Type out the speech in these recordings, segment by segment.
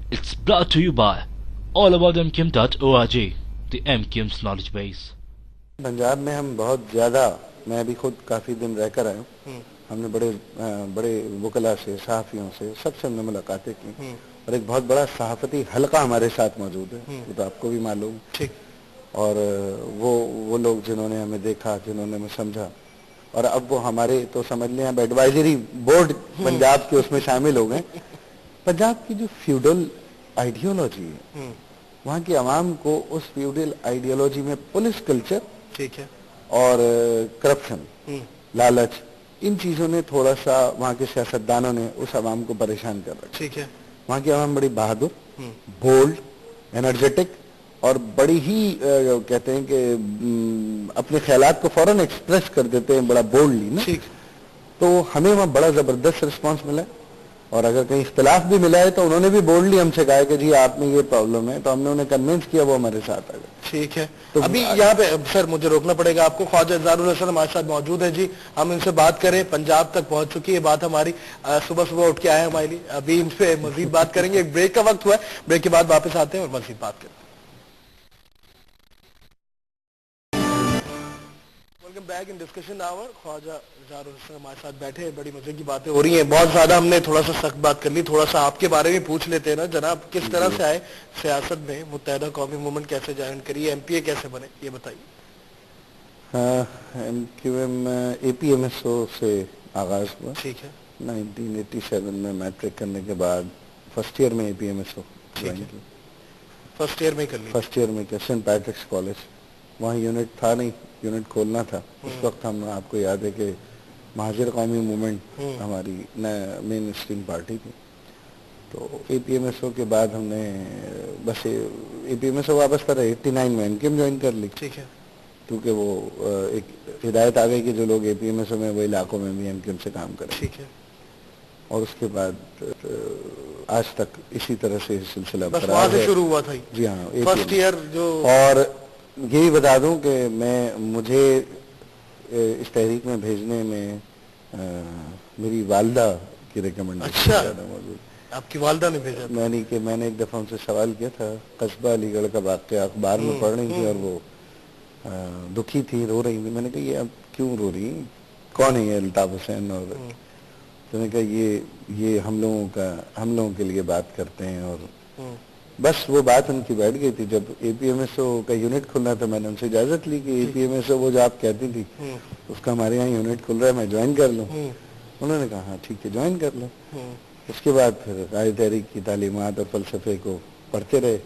It's brought to you by allaboutmkim.org, the MKIM's knowledge base. Punjab में हम बहुत ज़्यादा, मैं अभी खुद काफ़ी दिन रह कर आया हूँ, हमने बड़े बड़े वकला से, सहाफ़ियों से, सबसे हमने मुलाकातें की और एक बहुत बड़ा सहाफ़ती हलका हमारे साथ मौजूद है, वो तो आपको भी मालूम। ठीक। और वो लोग जिन्होंने हमें देखा, जिन्होंने हमें समझा, और अब वो हमारे तो समझ लें अब एडवाइजरी बोर्ड पंजाब के उसमें शामिल हो गए। पंजाब की जो फ्यूडल आइडियोलॉजी है, वहाँ की आवाम को उस फ्यूडल आइडियोलॉजी में पुलिस कल्चर, ठीक है, और करप्शन, लालच, इन चीजों ने थोड़ा सा वहाँ के सियासतदानों ने उस आवाम को परेशान कर रखा। ठीक है। वहाँ की आवाम बड़ी बहादुर, बोल्ड, एनर्जेटिक और बड़ी ही कहते हैं कि अपने ख्यालात को फौरन एक्सप्रेस कर देते हैं बड़ा बोल्डली ना। ठीक। तो हमें वहाँ बड़ा जबरदस्त रिस्पांस मिला है, और अगर कहीं इख्तिलाफ भी मिला है तो उन्होंने भी बोल्डली हमसे कहा कि जी आप में ये प्रॉब्लम है, तो हमने उन्हें कन्विंस किया, वो हमारे साथ आ गए। ठीक है। तो अभी यहाँ पे सर मुझे रोकना पड़ेगा आपको, ख्वाजा इज़हारुल हसन हमारे साथ मौजूद है जी, हम इनसे बात करें। पंजाब तक पहुंच चुकी है बात हमारी, सुबह सुबह उठ के आए हमारे लिए, अभी इन पे मजीद बात करेंगे। एक ब्रेक का वक्त हुआ है, ब्रेक के बाद वापस आते हैं और मजीद बात करते हैं। Back in discussion hour, Khawaja Izharul Hasan हमारे साथ बैठे हैं, बड़ी मजे की बातें हो रही हैं। बहुत ज्यादा हमने थोड़ा सा सख्त बात कर ली, थोड़ा सा आपके बारे में पूछ लेते हैं ना जनाब, किस तरह से आए सियासत में, मुत्तहिदा कौमी मूवमेंट कैसे ज्वाइन करी, एमपीए कैसे बने, ये बताइए। एपीएमएसओ से आगाज हुआ। ठीक है। 1987 में मैट्रिक करने के बाद फर्स्ट ईयर में एपीएमएसओ ज्वाइन की। फर्स्ट ईयर में कर ली? फर्स्ट ईयर में किया, सेंट पैट्रिक्स कॉलेज, वहाँ यूनिट था नहीं, यूनिट खोलना था उस वक्त। हम, आपको याद है कि महाजिर कौमी मूवमेंट हमारी मेन स्ट्रीम पार्टी थी। तो एपीएमएसओ के बाद हमने बस एपीएमएसओ वापस पर 89 में एमकेएम ज्वाइन कर ली। ठीक है। क्योंकि वो एक हिदायत आ गई कि जो लोग एपीएमएसओ में वो इलाकों में भी एमकेएम से काम करें। ठीक है। और उसके बाद आज तक इसी तरह से सिलसिला बस वहाँ से शुरू हुआ था। जी हाँ, फर्स्ट ईयर जो। और यही बता दूं कि मुझे इस तहरीक में भेजने में मेरी वालदा की रिकमेंडेशन ज़्यादा मौजूद। आपकी वालदा ने भेजा? मैंने एक दफ़ा उनसे सवाल किया था, कस्बा अलीगढ़ का वाक़या अखबार में पढ़ रही थी और वो दुखी थी, रो रही थी। मैंने कहा ये अब क्यों रो रही, कौन है ये अल्ताफ हुसैन? और तो मैंने कहा ये हम लोगों के लिए बात करते हैं। और बस वो बात उनकी बैठ गई थी। जब एपीएमएसओ का यूनिट खुलना था, मैंने उनसे इजाजत ली कि एपीएमएसओ वो जो आप कहती थी उसका हमारे यहाँ यूनिट खुल रहा है, मैं ज्वाइन कर लूँ। उन्होंने कहा हाँ ठीक है, ज्वाइन कर लो। उसके बाद फिर राय तहरीक की तालीमात और फलसफे को पढ़ते रहे,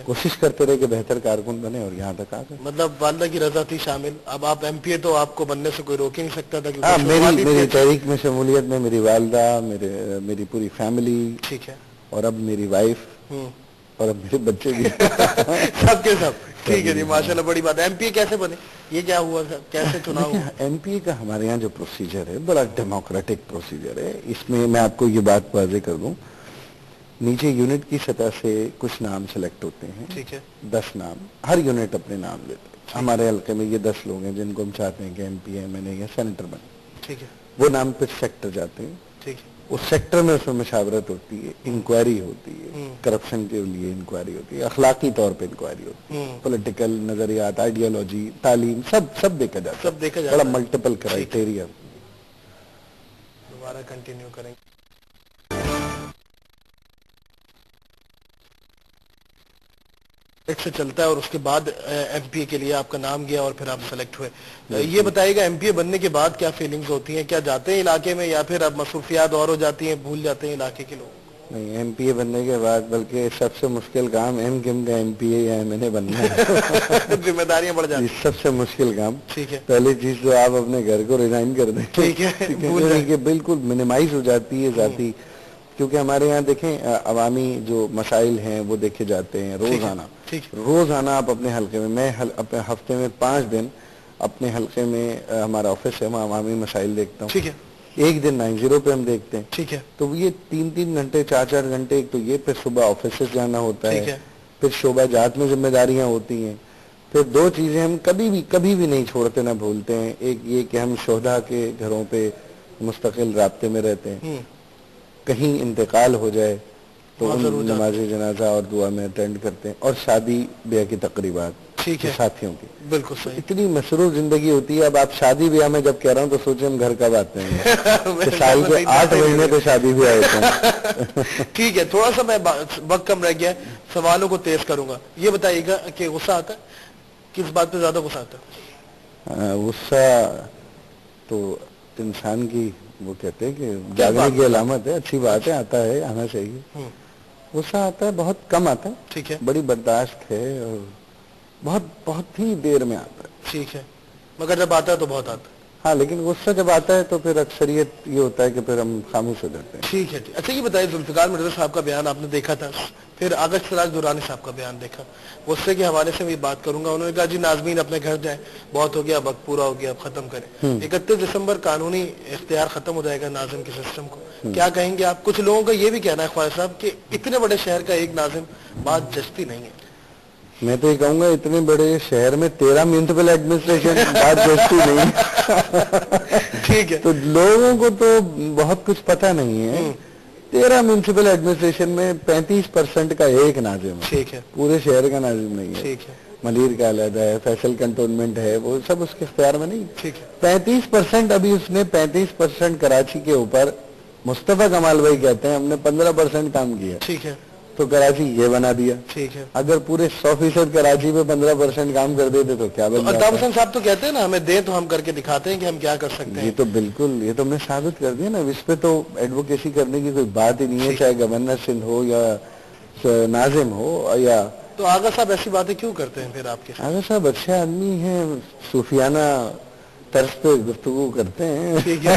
कोशिश करते रहे कि बेहतर कारकुन बने, और यहाँ तक आ गए। मतलब वालदा की रजा थी शामिल। अब आप एमपीए तो आपको बनने से कोई रोक ही नहीं सकता था। हाँ, मेरी तहरीक में शमूलियत में मेरी वालदा, मेरी पूरी फैमिली, ठीक है, और अब मेरी वाइफ और अब मेरे बच्चे भी सबके सब। ठीक है जी, माशाल्लाह, बड़ी बात है। एमपीए कैसे बने, ये क्या हुआ, कैसे चुनाव? एमपीए का हमारे यहाँ जो प्रोसीजर है बड़ा डेमोक्रेटिक प्रोसीजर है। इसमें मैं आपको ये बात वाज़ेह कर दूं, नीचे यूनिट की सतह से कुछ नाम सेलेक्ट होते हैं। ठीक है। 10 नाम, हर यूनिट अपने नाम लेते हैं। हमारे हल्के में ये 10 लोग हैं जिनको हम चाहते हैं कि एमपीए एमएनए या सेनेटर बने। ठीक है। वो नाम फिर सेक्टर जाते हैं। ठीक है। उस सेक्टर में उसमें मशावरत होती है, इंक्वायरी होती है, करप्शन के लिए इंक्वायरी होती है, अखलाकी तौर पे इंक्वायरी होती है, पॉलिटिकल नजरियात, आइडियोलॉजी, तालीम, सब देखा जाता है। सब देखा जाता है, बड़ा मल्टीपल क्राइटेरिया। दोबारा कंटिन्यू करेंगे। से चलता है और उसके बाद एमपीए के लिए आपका नाम गया और फिर आप सेलेक्ट हुए। ये बताइएगा, एमपीए बनने के बाद क्या फीलिंग्स होती हैं? क्या जाते हैं इलाके में, या फिर अब मसरूफियात और हो जाती हैं, भूल जाते हैं इलाके के लोग? नहीं, एमपीए बनने के बाद बल्कि सबसे मुश्किल काम एमकिम का एमपीए या एमएनए बनना है। जिम्मेदारियां बढ़ जाती हैं, सबसे मुश्किल काम। ठीक है। पहली चीज तो आप अपने घर को रिजाइन कर दें। ठीक है, बिल्कुल मिनिमाइज हो जाती है जाती, क्योंकि हमारे यहाँ देखें अवामी जो मसाइल हैं वो देखे जाते हैं रोजाना। रोजाना आप अपने हल्के में, मैं अपने हफ्ते में 5 दिन अपने हल्के में, हमारा ऑफिस है वहाँ, अवामी मसाइल देखता हूँ। ठीक है। एक दिन 90 पे हम देखते हैं। ठीक है। तो ये 3-3 घंटे 4-4 घंटे, एक तो ये, फिर सुबह ऑफिस जाना होता है, फिर शोबा जात में जिम्मेदारियां होती हैं, फिर 2 चीजें हम कभी भी नहीं छोड़ते, ना भूलते हैं। एक ये कि हम शोधा के घरों पे मुस्तकिल राब्ते में रहते हैं, कहीं इंतकाल हो जाए تو نماز جنازہ اور دعا میں اٹینڈ کرتے ہیں، اور شادی بیاہ کی تقریبات ساتھیوں کی. بالکل صحیح. اتنی مصروف زندگی ہوتی ہے. اب آپ شادی بیاہ میں جب کہہ رہا ہوں تو سوچیں ہم گھر کب آتے ہیں. سال کے 8 مہینے تو شادی بیاہ ہوتے ہیں. ٹھیک ہے، تھوڑا سا میں وقت کم رہ گیا، سوالوں کو تیز کروں گا. یہ بتائیے گا کہ غصہ آتا ہے، کس بات پہ زیادہ غصہ آتا ہے؟ غصہ تو انسان کی وہ کہتے ہیں کہ جاگنے کی علامت ہے. اچھی بات ہے، آتا ہے، آنا چاہیے. غصہ آتا ہے، بہت کم آتا ہے. ٹھیک ہے. بڑی برداشت ہے، اور بہت ہی دیر میں آتا ہے. ٹھیک ہے، مگر جب آتا ہے تو بہت آتا ہے. ہاں، لیکن غصہ جب آتا ہے تو پھر اکثریت یہ ہوتا ہے کہ پھر ہم خاموش ہو جاتے ہیں. ٹھیک ہے. اچھا یہ بتائیے، ذوالفقار مرزا صاحب کا بیان آپ نے دیکھا تھا، پھر آغا سراج درانی صاحب کا بیان دیکھا. غصے کے حوالے سے بھی بات کروں گا. انہوں نے کہا جی ناظمین اپنے گھر جائیں، بہت ہو گیا، وقت پورا ہو گیا، اب ختم کریں. 31 دسمبر قانونی اختیار ختم ہو جائے گا ناظم کے سسٹم کو. کیا کہیں گے آپ؟ کچھ لوگوں کا یہ بھی کہنا ہے خواجہ صاحب کہ اتنے بڑے شہر کا ایک ناظم بات جچتی نہیں ہے. میں تو یہ کہوں گا اتنے بڑے شہر میں 13 میونسپل ایڈمنسٹریشن بات جچتی نہیں. ٹھیک ہے. تو لوگوں کو تو بہت کچھ پتہ نہیں ہے. 13 میونسپل ایڈمنسٹریشن میں 35% کا ایک ناظم ہے. ٹھیک ہے. پورے شہر کا ناظم نہیں ہے. ٹھیک ہے. ملیر کا علیحدہ ہے، فیصل کنٹونمنٹ ہے، وہ سب اس کے اختیار میں نہیں. ٹھیک ہے. 35% ابھی اس نے 35% کراچی کے اوپر مصطفیٰ کمال بھائی کہتے ہیں ہم نے 15% کام کیا. ٹھیک ہے. تو کراچی یہ بنا دیا. ٹھیک ہے. اگر پورے 100% کراچی پہ 15% کام کر دیتے تو کیا بن جاتا. الطاف حسین صاحب تو کہتے ہیں نا ہمیں دیں تو ہم کر کے دکھاتے ہیں کہ ہم کیا کر سکتے ہیں. یہ تو بالکل، یہ تو ہم نے ثابت کر دیا نا. اس پہ تو ایڈوکیسی کرنے کی کوئی بات ہی نہیں ہے، چاہے گورنر سندھ ہو یا ناظم ہو یا. تو آغا صاحب ایسی باتیں کیوں کرتے ہیں پھر آپ کے؟ آغا صاحب اچھے آدمی ہیں، صوفیانہ طرز پہ گفتگو کرتے ہیں. ٹھیک ہے.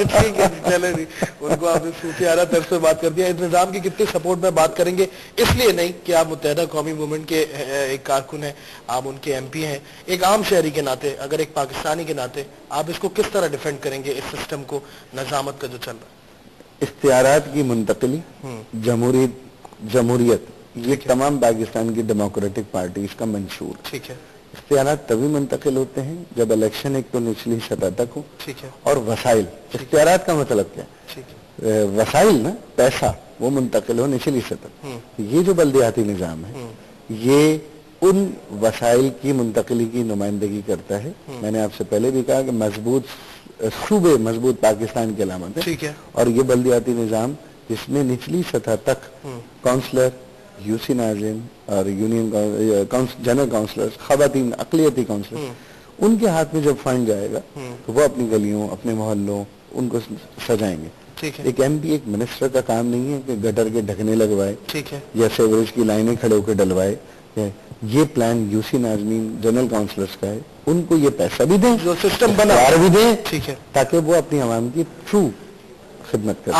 ٹھیک ہے، چلے جی، ان کو آپ نے صوفیانہ طرز پہ بات کر دیا. انتظام کی کتنی سپورٹ میں بات کریں گے، اس لیے نہیں کہ آپ متحدہ قومی موومنٹ کے ایک کارکن ہیں، آپ ان کے MP ہیں. ایک عام شہری کے ناطے، اگر ایک پاکستانی کے ناطے آپ اس کو کس طرح ڈیفینڈ کریں گے، اس سسٹم کو، نظامت کا جو چل رہا ہے؟ اختیارات کی منتقلی، جمہوریت، یہ تمام پاکستان کی ڈیموکریٹک پارٹی اس کا منشور. ٹھیک ہے. اختیارات تبھی منتقل ہوتے ہیں جب الیکشن ایک تو نچلی سطح تک ہو. ٹھیک ہے. اور وسائل. اختیارات کا مطلب کیا؟ ٹھیک ہے. وسائل نا، پیسہ، وہ منتقل ہو نچلی سطح. یہ جو بلدیاتی نظام ہے یہ ان وسائل کی منتقلی کی نمائندگی کرتا ہے. میں نے آپ سے پہلے بھی کہا کہ مضبوط صوبے مضبوط پاکستان کی علامت ہے. ٹھیک ہے. اور یہ بلدیاتی نظام جس میں نچلی سطح تک کونسلر، UC ناظم اور یونین جنرل کونسلر، خواتین اقلیتی کونسلر، ان کے ہاتھ میں جب فنڈ جائے گا تو وہ اپنی گلیوں، اپنے محلوں ان کو سجائیں گے. ایک MP ایک منسٹر کا کام نہیں ہے کہ گٹر کے ڈھکنے لگوائے یا سیوریج کی لائنیں کھڑے ہو کے ڈلوائے. یہ پلان UC ناظمین جنرل کونسلرز کا ہے. ان کو یہ پیسہ بھی دیں، جو سسٹم بنا بھی دیں، ٹھیک ہے، تاکہ وہ اپنی عوام کی ٹرو خدمت کریں.